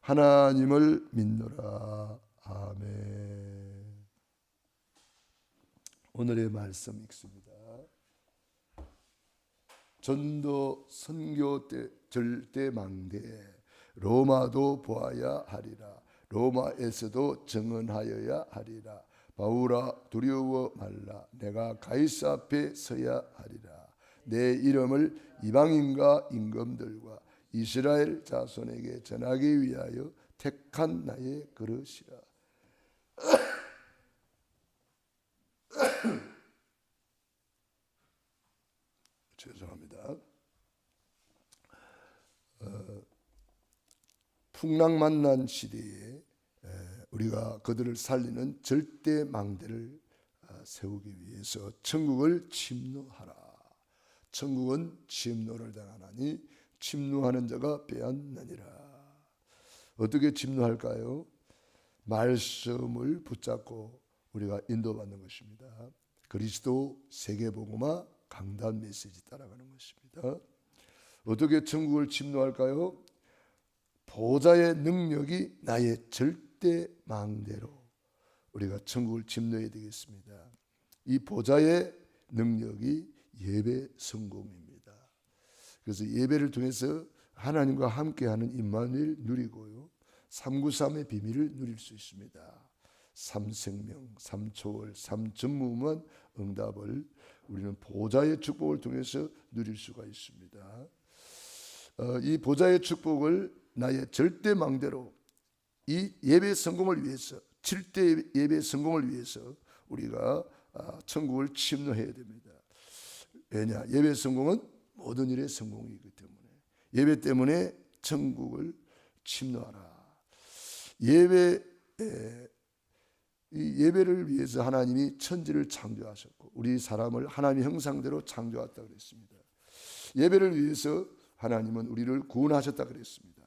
하나님을 믿노라. 아멘. 오늘의 말씀 읽습니다. 전도 선교 때 절대 망대 로마도 보아야 하리라. 로마에서도 증언하여야 하리라. 바울아 두려워 말라. 내가 가이사 앞에 서야 하리라. 내 이름을 이방인과 임금들과 이스라엘 자손에게 전하기 위하여 택한 나의 그릇이라. 죄송합니다. 풍랑만난 시대에 우리가 그들을 살리는 절대 망대를 세우기 위해서 천국을 침노하라. 천국은 침노를 당하나니 침노하는 자가 빼앗느니라. 어떻게 침노할까요? 말씀을 붙잡고 우리가 인도받는 것입니다. 그리스도 세계복음화 강단 메시지 따라가는 것입니다. 어떻게 천국을 침노할까요? 보좌의 능력이 나의 절대 망대로 우리가 천국을 침노해야 되겠습니다. 이 보좌의 능력이 예배 성공입니다. 그래서 예배를 통해서 하나님과 함께하는 임마누엘 누리고요, 393의 비밀을 누릴 수 있습니다. 3생명, 3초월, 3전무후무한 응답을 우리는 보좌의 축복을 통해서 누릴 수가 있습니다. 이 보좌의 축복을 나의 절대 망대로 이 예배 성공을 위해서, 7대 예배 성공을 위해서 우리가 천국을 침노해야 됩니다. 왜냐? 예배 성공은 모든 일의 성공이기 때문에 예배 때문에 천국을 침노하라. 이 예배를 위해서 하나님이 천지를 창조하셨고 우리 사람을 하나님의 형상대로 창조했다 그랬습니다. 예배를 위해서 하나님은 우리를 구원하셨다 그랬습니다.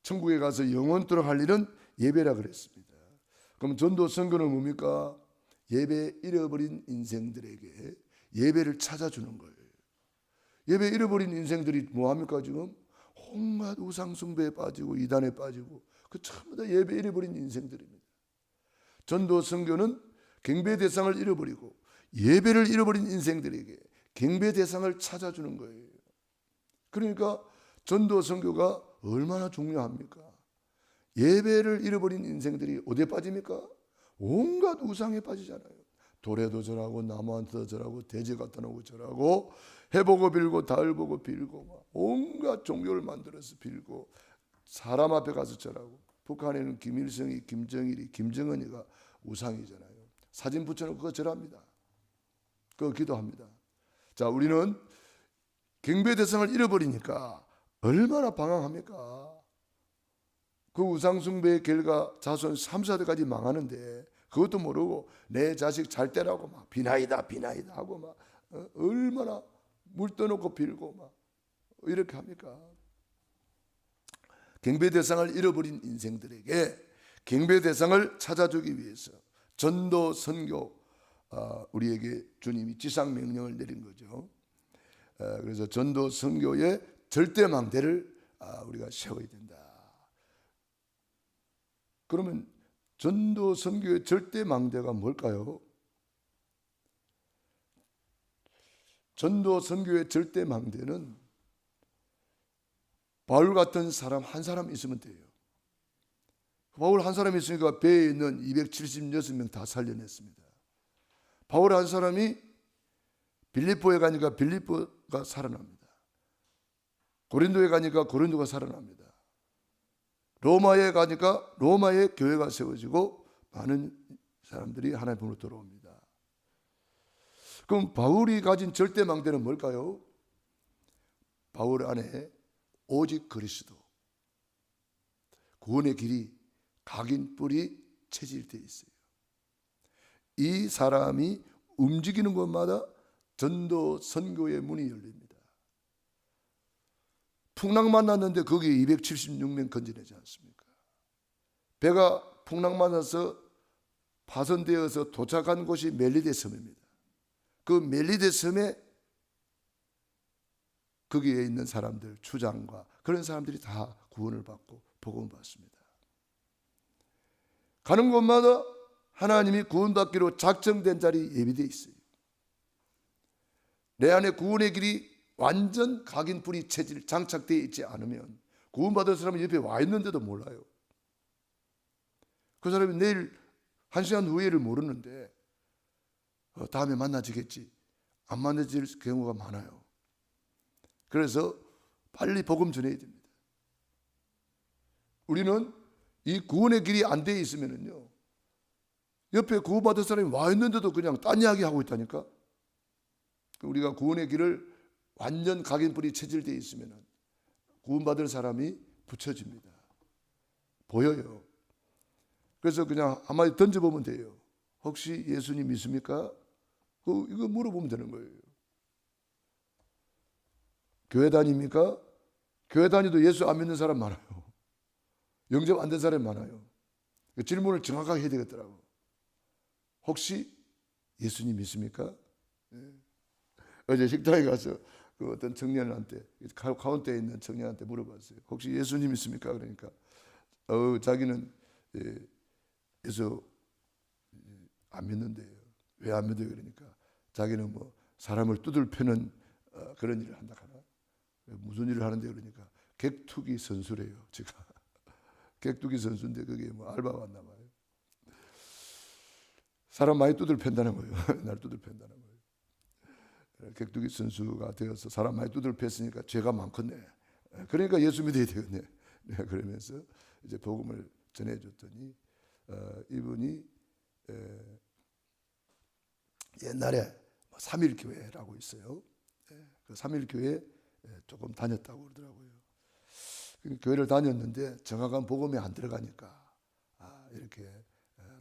천국에 가서 영원토록 할 일은 예배라 그랬습니다. 그럼 전도 선교는 뭡니까? 예배 잃어버린 인생들에게 예배를 찾아주는 거예요. 예배 잃어버린 인생들이 뭐합니까? 지금 온갖 우상 숭배에 빠지고 이단에 빠지고 그 전부 다 예배 잃어버린 인생들입니다. 전도 선교는 경배 대상을 잃어버리고 예배를 잃어버린 인생들에게 경배 대상을 찾아주는 거예요. 그러니까 전도 선교가 얼마나 중요합니까? 예배를 잃어버린 인생들이 어디에 빠집니까? 온갖 우상에 빠지잖아요. 돌에도 절하고 나무한테도 절하고 돼지 갖다 놓고 절하고 해보고 빌고 달 보고 빌고 막 온갖 종교를 만들어서 빌고 사람 앞에 가서 절하고. 북한에는 김일성이, 김정일이, 김정은이가 우상이잖아요. 사진 붙여놓고 그거 절합니다. 그거 기도합니다. 자, 우리는 경배 대상을 잃어버리니까 얼마나 방황합니까? 그 우상숭배의 결과 자손 3, 4대까지 망하는데 그것도 모르고 내 자식 잘 때라고 막 비나이다 비나이다 하고 막 얼마나 물 떠놓고 빌고 막 이렇게 합니까? 경배 대상을 잃어버린 인생들에게 경배 대상을 찾아주기 위해서 전도 선교, 우리에게 주님이 지상 명령을 내린 거죠. 그래서 전도 선교의 절대 망대를 우리가 세워야 된다. 그러면 전도 선교의 절대 망대가 뭘까요? 전도 선교의 절대 망대는 바울 같은 사람 한 사람 있으면 돼요. 바울 한 사람이 있으니까 배에 있는 276명 다 살려냈습니다. 바울 한 사람이 빌립보에 가니까 빌립보가 살아납니다. 고린도에 가니까 고린도가 살아납니다. 로마에 가니까 로마의 교회가 세워지고 많은 사람들이 하나님으로 돌아옵니다. 그럼 바울이 가진 절대 망대는 뭘까요? 바울 안에 오직 그리스도, 구원의 길이 각인 뿔이 체질되어 있어요. 이 사람이 움직이는 곳마다 전도 선교의 문이 열립니다. 풍랑 만났는데 거기에 276명 건져내지 않습니까? 배가 풍랑 만나서 파손되어서 도착한 곳이 멜리데 섬입니다. 그 멜리데 섬에 거기에 있는 사람들, 추장과 그런 사람들이 다 구원을 받고 복음을 받습니다. 가는 곳마다 하나님이 구원받기로 작정된 자리 예비되어 있어요. 내 안에 구원의 길이 완전 각인뿌리 체질 장착되어 있지 않으면 구원받을 사람은 옆에 와 있는데도 몰라요. 그 사람이 내일 1시간 후에를 모르는데 다음에 만나지겠지, 안 만나질 경우가 많아요. 그래서 빨리 복음 전해야 됩니다. 우리는 이 구원의 길이 안 돼 있으면요, 옆에 구원받을 사람이 와 있는데도 그냥 딴 이야기 하고 있다니까. 우리가 구원의 길을 완전 각인뿌리 체질되어 있으면 구원받을 사람이 붙여집니다. 보여요. 그래서 그냥 한마디 던져보면 돼요. 혹시 예수님 믿습니까? 이거 물어보면 되는 거예요. 교회 다닙니까? 교회 다니도 예수 안 믿는 사람 많아요. 영접 안 된 사람 많아요. 그 질문을 정확하게 해야 되겠더라고. 혹시 예수님 믿습니까? 네. 어제 식당에 가서 그 어떤 청년한테, 카운터에 있는 청년한테 물어봤어요. 혹시 예수님 믿습니까? 그러니까 자기는 예수 안 믿는데요. 왜 안 믿어요? 그러니까 자기는 뭐 사람을 두들펴는 그런 일을 한다 하나. 무슨 일을 하는데 그러니까 객투기 선수래요. 제가 객투기 선수인데 그게 뭐 알바 왔나 봐요. 사람 많이 두들팬다는 거예요. 날 두들팬다는 거예요. 객투기 선수가 되어서 사람 많이 두들팼으니까 죄가 많겠네. 그러니까 예수 믿어야 되겠네. 그러면서 이제 복음을 전해줬더니 이분이 옛날에 3일교회라고 있어요. 그 3일교회 조금 다녔다고 그러더라고요. 교회를 다녔는데 정확한 복음이 안 들어가니까 이렇게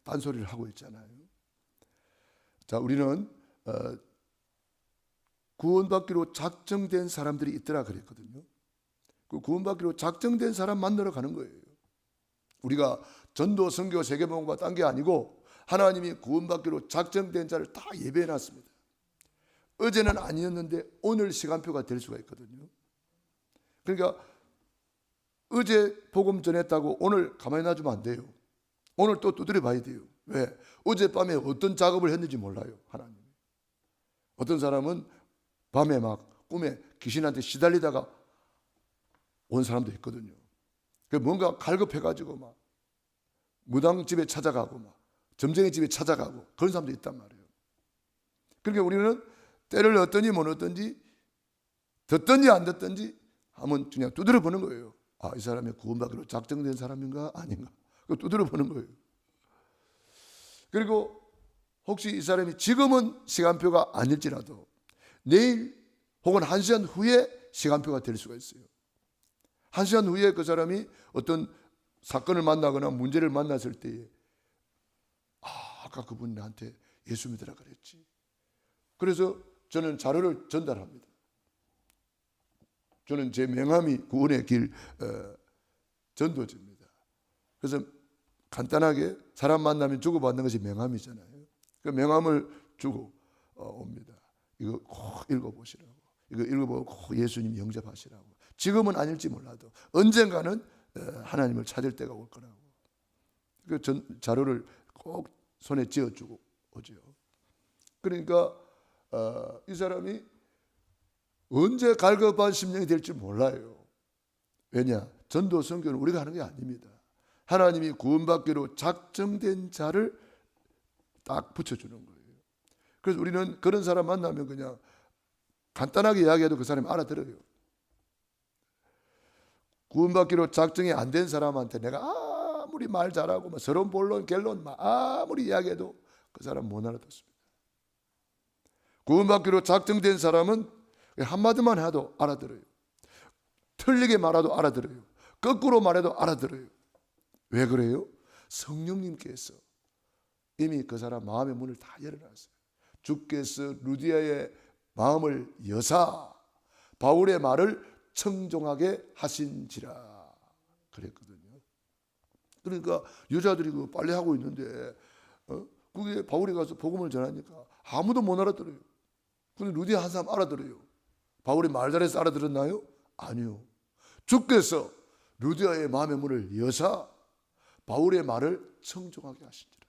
딴소리를 하고 있잖아요. 자, 우리는 구원받기로 작정된 사람들이 있더라 그랬거든요. 그 구원받기로 작정된 사람 만나러 가는 거예요. 우리가 전도, 선교, 세계복음과 딴 게 아니고 하나님이 구원받기로 작정된 자를 다 예배해놨습니다. 어제는 아니었는데 오늘 시간표가 될 수가 있거든요. 그러니까 어제 복음 전했다고 오늘 가만히 놔두면 안 돼요. 오늘 또 두드려 봐야 돼요. 왜? 어젯밤에 어떤 작업을 했는지 몰라요, 하나님. 어떤 사람은 밤에 막 꿈에 귀신한테 시달리다가 온 사람도 있거든요. 뭔가 갈급해가지고 막 무당집에 찾아가고 막 점쟁이 집에 찾아가고 그런 사람도 있단 말이에요. 그러니까 우리는 때를 얻든지 못 얻든지 듣든지 안 듣든지 한번 그냥 두드려 보는 거예요. 이 사람이 구원받기로 작정된 사람인가 아닌가, 그거 두드려 보는 거예요. 그리고 혹시 이 사람이 지금은 시간표가 아닐지라도 내일 혹은 1시간 후에 시간표가 될 수가 있어요. 1시간 후에 그 사람이 어떤 사건을 만나거나 문제를 만났을 때에 아까 그분이 나한테 예수 믿으라 그랬지. 그래서 저는 자료를 전달합니다. 저는 제 명함이 구원의 길 전도지입니다. 그래서 간단하게 사람 만나면 주고받는 것이 명함이잖아요. 그 명함을 주고 옵니다. 이거 꼭 읽어보시라고. 이거 읽어보고 꼭 예수님 영접하시라고. 지금은 아닐지 몰라도 언젠가는 하나님을 찾을 때가 올 거라고. 그 자료를 꼭 손에 쥐어주고 오죠. 그러니까 이 사람이 언제 갈급한 심령이 될지 몰라요. 왜냐? 전도 선교는 우리가 하는 게 아닙니다. 하나님이 구원받기로 작정된 자를 딱 붙여주는 거예요. 그래서 우리는 그런 사람 만나면 그냥 간단하게 이야기해도 그 사람이 알아들어요. 구원받기로 작정이 안 된 사람한테 내가 아무리 말 잘하고 서론 본론 결론 아무리 이야기해도 그 사람 못 알아듣습니다. 구원받기로 작정된 사람은 한마디만 해도 알아들어요. 틀리게 말해도 알아들어요. 거꾸로 말해도 알아들어요. 왜 그래요? 성령님께서 이미 그 사람 마음의 문을 다 열어놨어요. 주께서 루디아의 마음을 여사 바울의 말을 청종하게 하신지라 그랬거든요. 그러니까 여자들이 빨리 하고 있는데 그게 바울이 가서 복음을 전하니까 아무도 못 알아들어요. 근데 루디아 한 사람 알아들어요. 바울이 말 잘해서 알아들었나요? 아니요. 주께서 루디아의 마음의 문을 여사 바울의 말을 청종하게 하시니라.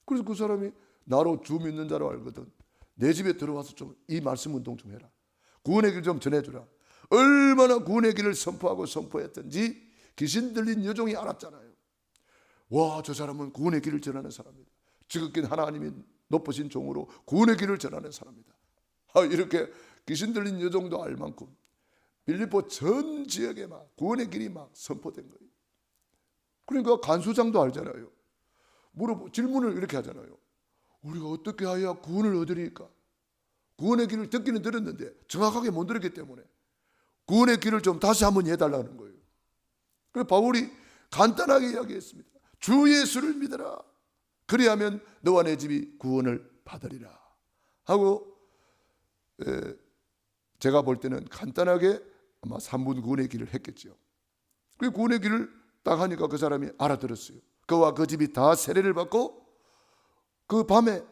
그래서 그 사람이 나로 주 믿는 자로 알거든 내 집에 들어와서 좀 이 말씀 운동 좀 해라. 구원의 길 좀 전해주라. 얼마나 구원의 길을 선포하고 선포했던지 귀신 들린 여종이 알았잖아요. 와, 저 사람은 구원의 길을 전하는 사람이다. 지극히 하나님이 높으신 종으로 구원의 길을 전하는 사람이다. 이렇게 귀신 들린 여종도 알 만큼 빌립보 전 지역에 막 구원의 길이 막 선포된 거예요. 그러니까 간수장도 알잖아요. 질문을 이렇게 하잖아요. 우리가 어떻게 해야 구원을 얻으리까? 구원의 길을 듣기는 들었는데 정확하게 못 들었기 때문에 구원의 길을 좀 다시 한번 해달라는 거예요. 그래서 바울이 간단하게 이야기했습니다. 주 예수를 믿어라. 그리하면 너와 내 집이 구원을 받으리라 하고, 제가 볼 때는 간단하게 아마 3분 구원의 길을 했겠죠. 그 구원의 길을 딱 하니까 그 사람이 알아들었어요. 그와 그 집이 다 세례를 받고 그 밤에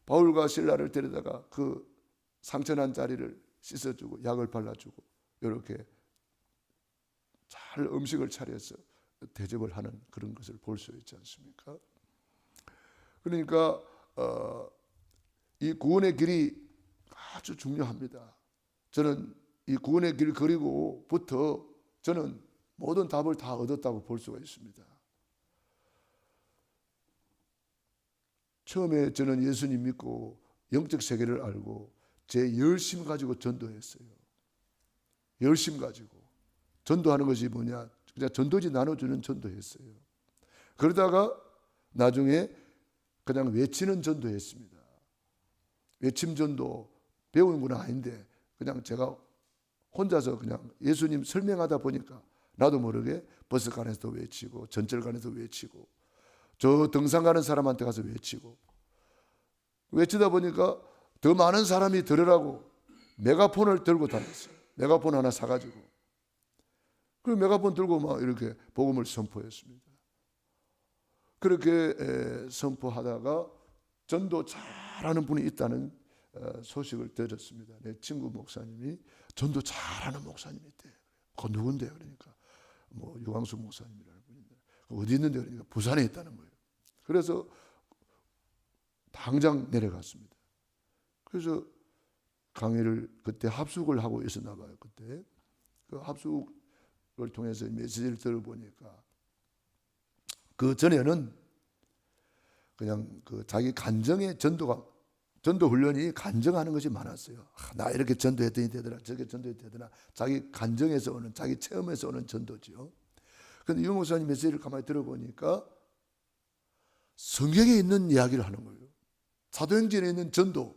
바울과 실라를 데려다가 그 상처난 자리를 씻어주고 약을 발라주고 이렇게 잘 음식을 차려서 대접을 하는 그런 것을 볼 수 있지 않습니까? 그러니까 이 구원의 길이 아주 중요합니다. 저는 이 구원의 길 그리고부터 저는 모든 답을 다 얻었다고 볼 수가 있습니다. 처음에 저는 예수님 믿고 영적 세계를 알고 제 열심 가지고 전도했어요. 열심 가지고 전도하는 것이 뭐냐, 그냥 전도지 나눠주는 전도했어요. 그러다가 나중에 그냥 외치는 전도했습니다. 외침 전도 배우는 건 아닌데 그냥 제가 혼자서 그냥 예수님 설명하다 보니까 나도 모르게 버스간에서도 외치고 전철간에서 외치고 저 등산 가는 사람한테 가서 외치고 외치다 보니까 더 많은 사람이 들으라고 메가폰을 들고 다녔어요. 메가폰 하나 사가지고 그 메가폰 들고 막 이렇게 복음을 선포했습니다. 그렇게 선포하다가 전도 잘하는 분이 있다는 소식을 들었습니다. 내 친구 목사님이 전도 잘하는 목사님이 있대. 그 누군데? 그러니까 뭐 유광수 목사님이라는 분인데 어디 있는데? 그러니까 부산에 있다는 거예요. 그래서 당장 내려갔습니다. 그래서 강의를 그때 합숙을 하고 있었나 봐요. 그때 그 합숙을 통해서 메시지를 들어보니까 그 전에는 그냥 그 자기 간정의 전도 훈련이 간정하는 것이 많았어요. 나 이렇게 전도했더니 되더라, 저렇게 전도했더니 되더라. 자기 간정에서 오는, 자기 체험에서 오는 전도죠. 그런데 유 목사님 메시지를 가만히 들어보니까 성경에 있는 이야기를 하는 거예요. 사도행전에 있는 전도,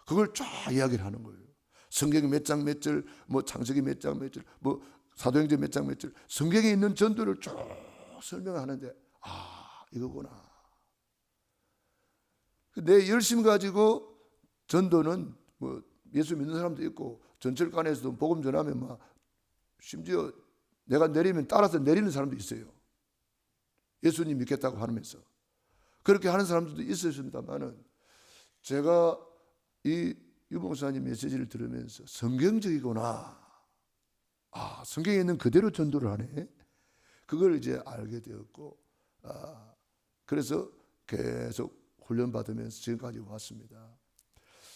그걸 쫙 이야기를 하는 거예요. 성경이 몇 장 몇 절, 뭐 창세기 몇 장 몇 절, 뭐 사도행전 몇 장 몇 절, 성경에 있는 전도를 쭉 설명하는데 이거구나. 내 열심 가지고 전도는 뭐 예수 믿는 사람도 있고 전철간에서도 복음 전하면 막 심지어 내가 내리면 따라서 내리는 사람도 있어요. 예수님 믿겠다고 하면서 그렇게 하는 사람들도 있었습니다만은 제가 이 유목사님 메시지를 들으면서 성경적이구나. 성경에 있는 그대로 전도를 하네. 그걸 이제 알게 되었고 그래서 계속 훈련받으면서 지금까지 왔습니다.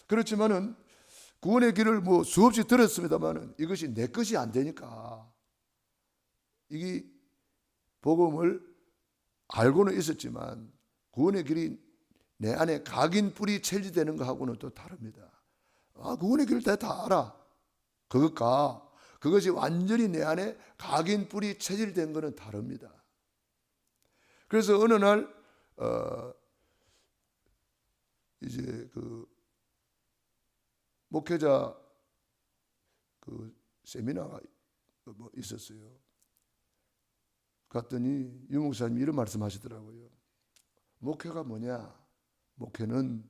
그렇지만은 구원의 길을 뭐 수없이 들었습니다만은 이것이 내 것이 안 되니까 이게 복음을 알고는 있었지만 구원의 길이 내 안에 각인 뿌리 체질되는 것하고는 또 다릅니다. 구원의 길을 다 알아. 그것이 완전히 내 안에 각인 뿌리 체질된 것은 다릅니다. 그래서 어느 날 이제 그 목회자 그 세미나가 뭐 있었어요. 갔더니 유 목사님이 이런 말씀하시더라고요. 목회가 뭐냐? 목회는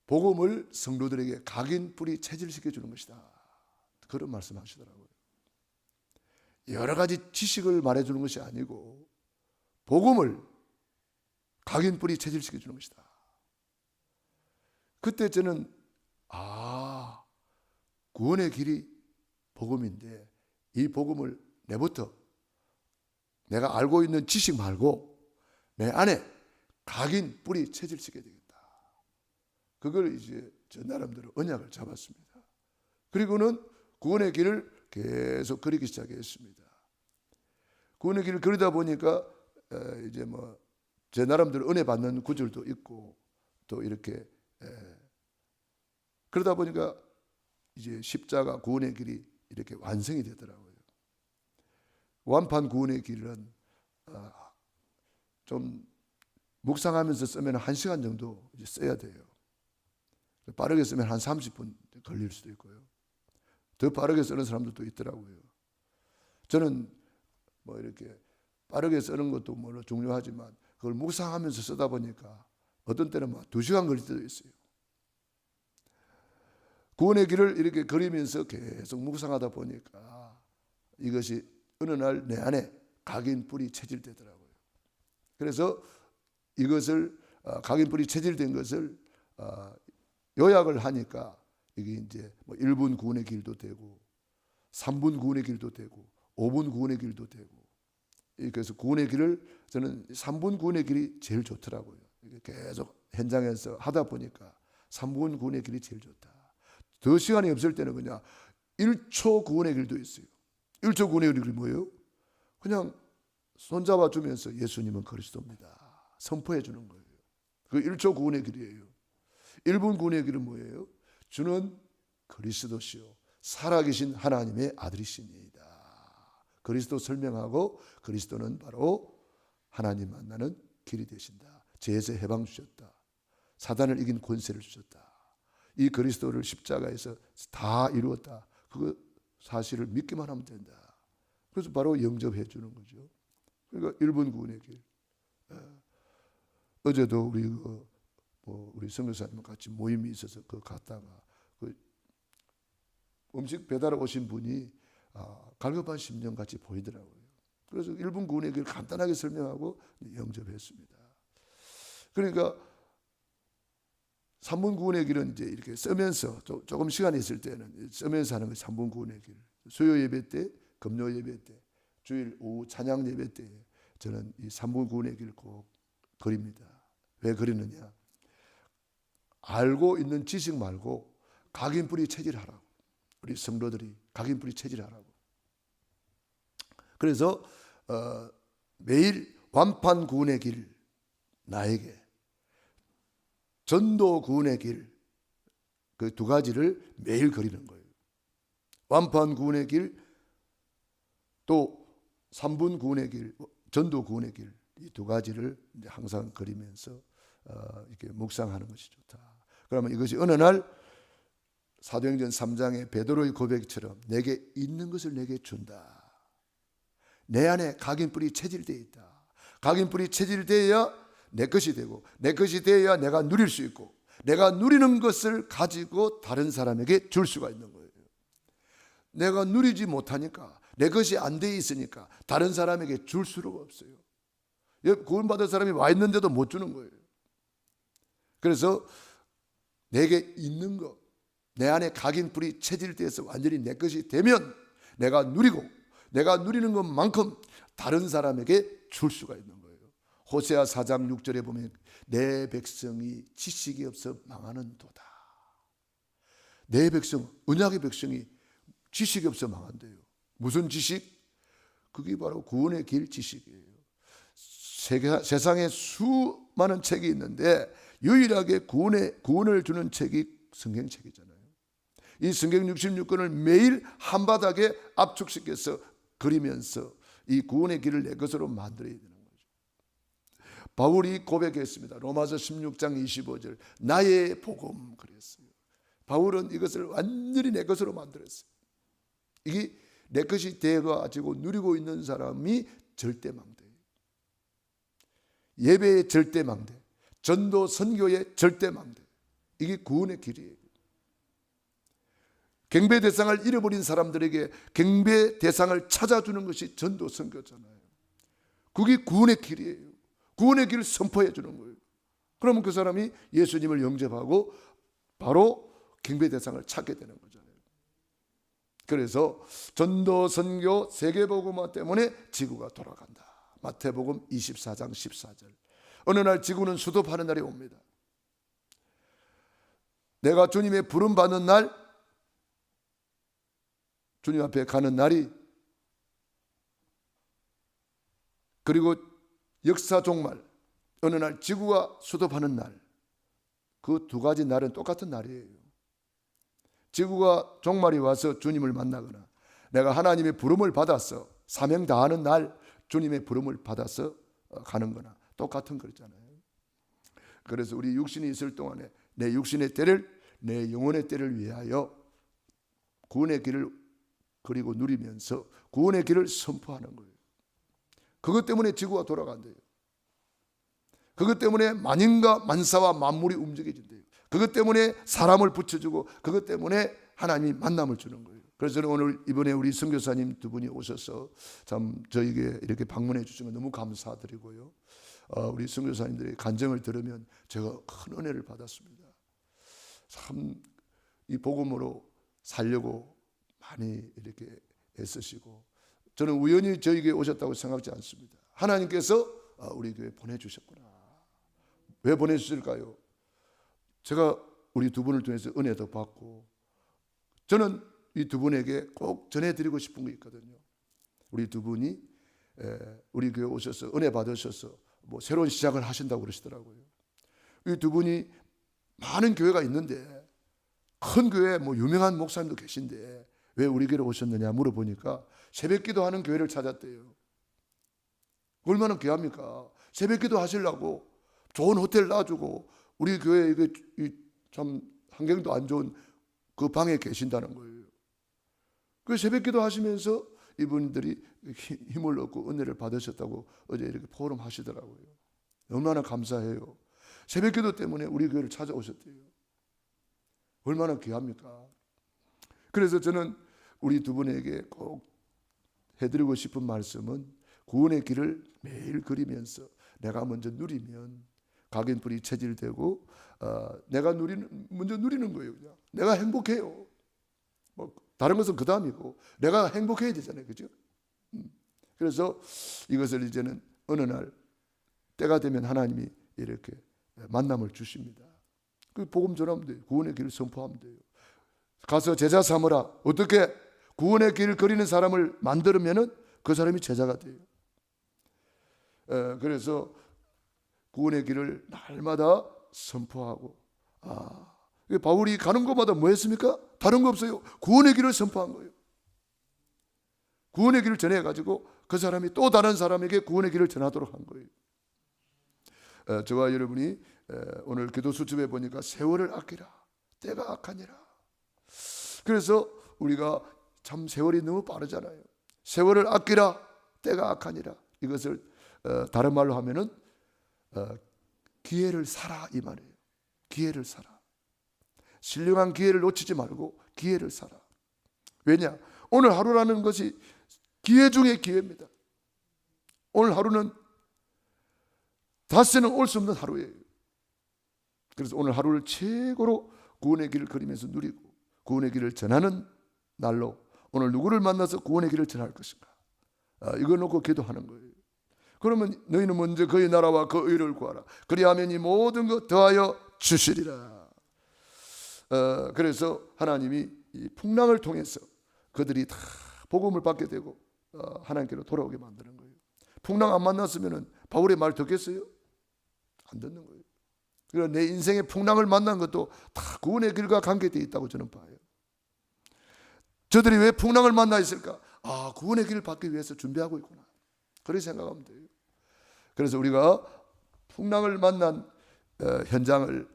복음을 성도들에게 각인 뿌리 체질시켜 주는 것이다. 그런 말씀하시더라고요. 여러 가지 지식을 말해주는 것이 아니고 복음을 각인 뿌리 체질시켜 주는 것이다. 그때 저는 구원의 길이 복음인데 이 복음을 내부터 내가 알고 있는 지식 말고 내 안에 각인 뿌리 체질시켜야 되겠다. 그걸 이제 저 나름대로 언약을 잡았습니다. 그리고는 구원의 길을 계속 그리기 시작했습니다. 구원의 길을 그리다 보니까 이제 뭐 제 나름대로 은혜 받는 구절도 있고 또 이렇게 그러다 보니까 이제 십자가 구원의 길이 이렇게 완성이 되더라고요. 완판 구원의 길은 좀 묵상하면서 쓰면 1시간 정도 이제 써야 돼요. 빠르게 쓰면 한 30분 걸릴 수도 있고요. 더 빠르게 쓰는 사람들도 있더라고요. 저는 뭐 이렇게 빠르게 쓰는 것도 물론 중요하지만 그걸 묵상하면서 쓰다 보니까 어떤 때는 막 2시간 걸릴 때도 있어요. 구원의 길을 이렇게 그리면서 계속 묵상하다 보니까 이것이 어느 날 내 안에 각인 뿌리 체질되더라고요. 그래서 이것을 각인 뿌리 체질된 것을 요약을 하니까 이게 이제 뭐 1분 구원의 길도 되고 3분 구원의 길도 되고 5분 구원의 길도 되고 그래서 구원의 길을 저는 3분 구원의 길이 제일 좋더라고요. 계속 현장에서 하다 보니까 3분 구원의 길이 제일 좋다. 더 시간이 없을 때는 그냥 1초 구원의 길도 있어요. 1초 구원의 길이 뭐예요? 그냥 손잡아 주면서 예수님은 그리스도입니다. 선포해 주는 거예요. 그 1초 구원의 길이에요. 1분 구원의 길은 뭐예요? 주는 그리스도시요 살아계신 하나님의 아들이십니다. 그리스도 설명하고 그리스도는 바로 하나님 만나는 길이 되신다. 죄에서 해방 주셨다. 사단을 이긴 권세를 주셨다. 이 그리스도를 십자가에서 다 이루었다. 그 사실을 믿기만 하면 된다. 그래서 바로 영접해 주는 거죠. 그러니까 1분 구원의 길. 어제도 우리 선교사님 같이 모임이 있어서 갔다가 음식 배달 오신 분이 갈급한 심령 같이 보이더라고요. 그래서 1분 구원의 길 간단하게 설명하고 영접했습니다. 그러니까 3분 구원의 길은 이제 이렇게 쓰면서 조금 시간이 있을 때는 쓰면서 하는 거 3분 구원의 길. 수요 예배 때, 금요 예배 때, 주일 오후 찬양 예배 때 저는 이 3분 구원의 길을 꼭 그립니다. 왜 그리느냐? 알고 있는 지식 말고 각인뿌리 체질하라고. 우리 성도들이 각인뿌리 체질하라고. 그래서 매일 완판 구원의 길 나에게 전도 구원의 길 그 2가지를 매일 그리는 거예요. 완판 구원의 길 또 3분 구원의 길 전도 구원의 길 이 2가지를 이제 항상 그리면서 이렇게 묵상하는 것이 좋다. 그러면 이것이 어느 날 사도행전 3장의 베드로의 고백처럼 내게 있는 것을 내게 준다. 내 안에 각인뿌리 체질되어 있다. 각인뿌리 체질되어야 내 것이 되고 내 것이 되어야 내가 누릴 수 있고 내가 누리는 것을 가지고 다른 사람에게 줄 수가 있는 거예요. 내가 누리지 못하니까 내 것이 안 돼 있으니까 다른 사람에게 줄 수가 없어요. 구원받은 사람이 와 있는데도 못 주는 거예요. 그래서 내게 있는 것, 내 안에 각인뿌리 체질돼서 완전히 내 것이 되면 내가 누리고 내가 누리는 것만큼 다른 사람에게 줄 수가 있는 거예요. 호세아 4장 6절에 보면 내 백성이 지식이 없어 망하는 도다. 내 백성, 언약의 백성이 지식이 없어 망한대요. 무슨 지식? 그게 바로 구원의 길 지식이에요. 세상에 수많은 책이 있는데 유일하게 구원을 주는 책이 성경책이잖아요. 이 성경 66권을 매일 한 바닥에 압축시켜서 그리면서 이 구원의 길을 내 것으로 만들어야 되는 거죠. 바울이 고백했습니다. 로마서 16장 25절 나의 복음 그랬어요. 바울은 이것을 완전히 내 것으로 만들었어요. 이게 내 것이 되어가지고 누리고 있는 사람이 절대망대예요. 예배의 절대망대, 전도 선교의 절대망대. 이게 구원의 길이에요. 경배 대상을 잃어버린 사람들에게 경배 대상을 찾아주는 것이 전도 선교잖아요. 그게 구원의 길이에요. 구원의 길을 선포해 주는 거예요. 그러면 그 사람이 예수님을 영접하고 바로 경배 대상을 찾게 되는 거잖아요. 그래서 전도, 선교, 세계복음화 때문에 지구가 돌아간다. 마태복음 24장 14절. 어느 날 지구는 수도파는 날이 옵니다. 내가 주님의 부름 받는 날, 주님 앞에 가는 날이, 그리고 역사 종말, 어느 날 지구가 수도파는 날, 그 두 가지 날은 똑같은 날이에요. 지구가 종말이 와서 주님을 만나거나, 내가 하나님의 부름을 받아서 사명 다하는 날 주님의 부름을 받아서 가는 거나 똑같은 거잖아요. 그래서 우리 육신이 있을 동안에 내 육신의 때를, 내 영혼의 때를 위하여 구원의 길을 그리고 누리면서 구원의 길을 선포하는 거예요. 그것 때문에 지구가 돌아간대요. 그것 때문에 만인과 만사와 만물이 움직여진대요. 그것 때문에 사람을 붙여주고, 그것 때문에 하나님이 만남을 주는 거예요. 그래서 저는 오늘 이번에 우리 선교사님 두 분이 오셔서 참 저에게 이렇게 방문해 주신 거 너무 감사드리고요. 우리 선교사님들의 간증을 들으면 제가 큰 은혜를 받았습니다. 참 이 복음으로 살려고 많이 이렇게 애쓰시고, 저는 우연히 저에게 오셨다고 생각하지 않습니다. 하나님께서 우리 교회 보내주셨구나. 왜 보내주실까요? 제가 우리 두 분을 통해서 은혜도 받고, 저는 이 두 분에게 꼭 전해드리고 싶은 게 있거든요. 우리 두 분이 우리 교회 오셔서 은혜 받으셔서 뭐 새로운 시작을 하신다고 그러시더라고요. 이 두 분이 많은 교회가 있는데, 큰 교회 뭐 유명한 목사님도 계신데 왜 우리 교회로 오셨느냐 물어보니까 새벽기도 하는 교회를 찾았대요. 얼마나 귀합니까? 새벽기도 하시려고 좋은 호텔 놔주고 우리 교회 이게 참 환경도 안 좋은 그 방에 계신다는 거예요. 그 새벽기도 하시면서 이분들이 힘을 얻고 은혜를 받으셨다고 어제 이렇게 포럼 하시더라고요. 얼마나 감사해요. 새벽기도 때문에 우리 교회를 찾아오셨대요. 얼마나 귀합니까? 그래서 저는 우리 두 분에게 꼭 해드리고 싶은 말씀은, 구원의 길을 매일 그리면서 내가 먼저 누리면 각인불이 체질되고, 내가 먼저 누리는 거예요. 그냥 내가 행복해요. 뭐 다른 것은 그 다음이고 내가 행복해야 되잖아요, 그죠? 그래서 이것을 이제는 어느 날 때가 되면 하나님이 이렇게 만남을 주십니다. 그 복음 전하면 돼요. 구원의 길을 선포하면 돼요. 가서 제자 삼으라. 어떻게? 구원의 길을 그리는 사람을 만들면은 그 사람이 제자가 돼요. 그래서 구원의 길을 날마다 선포하고, 바울이 가는 곳마다 뭐 했습니까? 다른 거 없어요. 구원의 길을 선포한 거예요. 구원의 길을 전해가지고 그 사람이 또 다른 사람에게 구원의 길을 전하도록 한 거예요. 저와 여러분이 오늘 기도 수첩에 보니까 세월을 아끼라, 때가 악하니라. 그래서 우리가 참 세월이 너무 빠르잖아요. 세월을 아끼라, 때가 악하니라. 이것을 다른 말로 하면은 기회를 살아, 이 말이에요. 기회를 살아. 신령한 기회를 놓치지 말고 기회를 살아. 왜냐? 오늘 하루라는 것이 기회 중에 기회입니다. 오늘 하루는 다시는 올 수 없는 하루예요. 그래서 오늘 하루를 최고로 구원의 길을 그리면서 누리고 구원의 길을 전하는 날로, 오늘 누구를 만나서 구원의 길을 전할 것인가, 이거 놓고 기도하는 거예요. 그러면 너희는 먼저 그의 나라와 그 의를 구하라. 그리하면 이 모든 것 더하여 주시리라. 그래서 하나님이 이 풍랑을 통해서 그들이 다 복음을 받게 되고 하나님께로 돌아오게 만드는 거예요. 풍랑 안 만났으면 바울의 말 듣겠어요? 안 듣는 거예요. 그래서 내 인생의 풍랑을 만난 것도 다 구원의 길과 관계되어 있다고 저는 봐요. 저들이 왜 풍랑을 만나 있을까? 구원의 길을 받기 위해서 준비하고 있구나, 그렇게 생각하면 돼요. 그래서 우리가 풍랑을 만난 현장을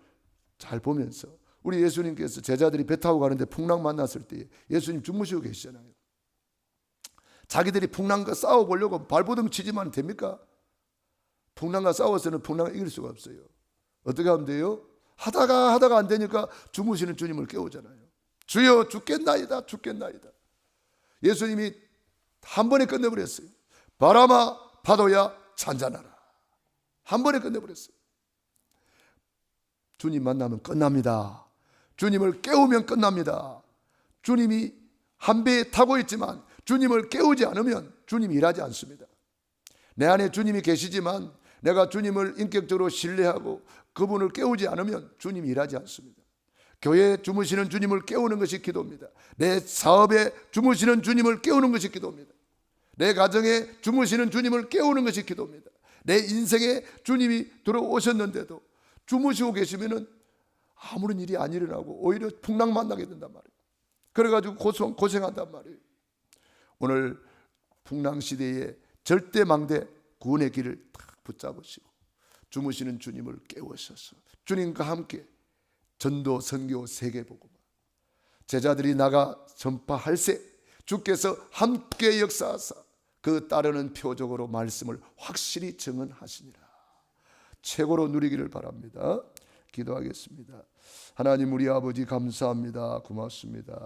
잘 보면서, 우리 예수님께서 제자들이 배 타고 가는데 풍랑 만났을 때 예수님 주무시고 계시잖아요. 자기들이 풍랑과 싸워보려고 발버둥 치지만 됩니까? 풍랑과 싸워서는 풍랑을 이길 수가 없어요. 어떻게 하면 돼요? 하다가 안 되니까 주무시는 주님을 깨우잖아요. 주여 죽겠나이다, 죽겠나이다. 예수님이 한 번에 끝내버렸어요. 바람아 파도야 잔잔하라. 한 번에 끝내버렸어요. 주님 만나면 끝납니다. 주님을 깨우면 끝납니다. 주님이 한 배에 타고 있지만 주님을 깨우지 않으면 주님이 일하지 않습니다. 내 안에 주님이 계시지만 내가 주님을 인격적으로 신뢰하고 그분을 깨우지 않으면 주님이 일하지 않습니다. 교회에 주무시는 주님을 깨우는 것이 기도입니다. 내 사업에 주무시는 주님을 깨우는 것이 기도입니다. 내 가정에 주무시는 주님을 깨우는 것이 기도입니다. 내 인생에 주님이 들어오셨는데도 주무시고 계시면 아무런 일이 안 일어나고 오히려 풍랑 만나게 된단 말이에요. 그래가지고 고생한단 말이에요. 오늘 풍랑 시대에 절대망대 구원의 길을 딱 붙잡으시고 주무시는 주님을 깨우셔서 주님과 함께 전도, 선교, 세계복음 제자들이 나가 전파할세 주께서 함께 역사하사 그 따르는 표적으로 말씀을 확실히 증언하시니라. 최고로 누리기를 바랍니다. 기도하겠습니다. 하나님 우리 아버지 감사합니다. 고맙습니다.